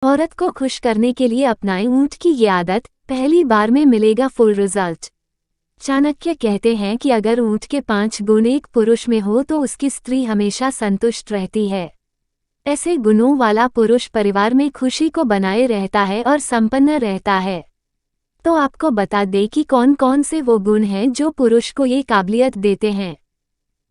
औरत को खुश करने के लिए अपनाएं ऊंट की ये आदत, पहली बार में मिलेगा फुल रिजल्ट। चाणक्य कहते हैं कि अगर ऊंट के 5 गुण एक पुरुष में हो तो उसकी स्त्री हमेशा संतुष्ट रहती है। ऐसे गुणों वाला पुरुष परिवार में खुशी को बनाए रहता है और संपन्न रहता है। तो आपको बता दें कि कौन कौन से वो गुण हैं जो पुरुष को ये काबिलियत देते हैं।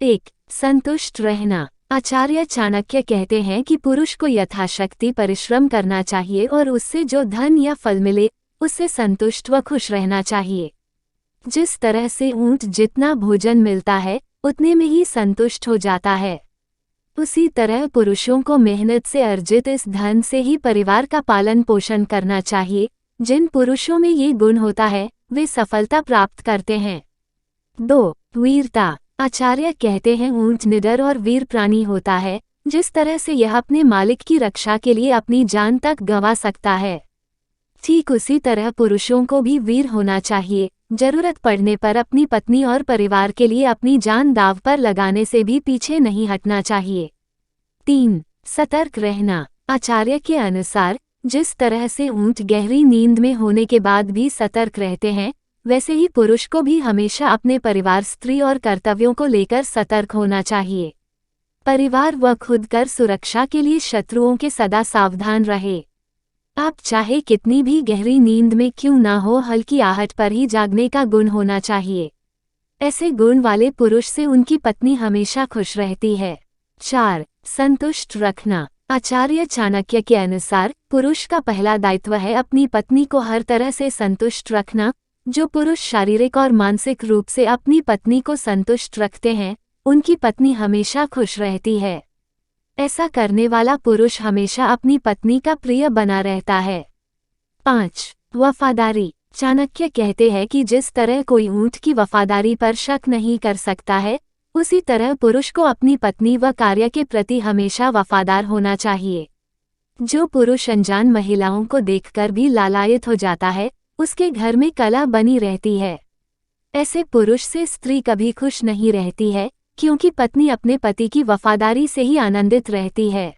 1. संतुष्ट रहना। आचार्य चाणक्य कहते हैं कि पुरुष को यथाशक्ति परिश्रम करना चाहिए और उससे जो धन या फल मिले उससे संतुष्ट व खुश रहना चाहिए। जिस तरह से ऊंट जितना भोजन मिलता है उतने में ही संतुष्ट हो जाता है, उसी तरह पुरुषों को मेहनत से अर्जित इस धन से ही परिवार का पालन पोषण करना चाहिए। जिन पुरुषों में ये गुण होता है वे सफलता प्राप्त करते हैं। 2. वीरता। आचार्य कहते हैं ऊंट निडर और वीर प्राणी होता है। जिस तरह से यह अपने मालिक की रक्षा के लिए अपनी जान तक गंवा सकता है, ठीक उसी तरह पुरुषों को भी वीर होना चाहिए। जरूरत पड़ने पर अपनी पत्नी और परिवार के लिए अपनी जान दांव पर लगाने से भी पीछे नहीं हटना चाहिए। 3. सतर्क रहना। आचार्य के अनुसार जिस तरह से ऊंट गहरी नींद में होने के बाद भी सतर्क रहते हैं, वैसे ही पुरुष को भी हमेशा अपने परिवार, स्त्री और कर्तव्यों को लेकर सतर्क होना चाहिए। परिवार व खुद कर सुरक्षा के लिए शत्रुओं के सदा सावधान रहे। आप चाहे कितनी भी गहरी नींद में क्यों ना हो, हल्की आहट पर ही जागने का गुण होना चाहिए। ऐसे गुण वाले पुरुष से उनकी पत्नी हमेशा खुश रहती है। 4. संतुष्ट रखना। आचार्य चाणक्य के अनुसार पुरुष का पहला दायित्व है अपनी पत्नी को हर तरह से संतुष्ट रखना। जो पुरुष शारीरिक और मानसिक रूप से अपनी पत्नी को संतुष्ट रखते हैं उनकी पत्नी हमेशा खुश रहती है। ऐसा करने वाला पुरुष हमेशा अपनी पत्नी का प्रिय बना रहता है। 5. वफादारी। चाणक्य कहते हैं कि जिस तरह कोई ऊंट की वफादारी पर शक नहीं कर सकता है, उसी तरह पुरुष को अपनी पत्नी व कार्य के प्रति हमेशा वफादार होना चाहिए। जो पुरुष अनजान महिलाओं को देखकर भी लालायित हो जाता है उसके घर में कलह बनी रहती है। ऐसे पुरुष से स्त्री कभी खुश नहीं रहती है, क्योंकि पत्नी अपने पति की वफादारी से ही आनंदित रहती है।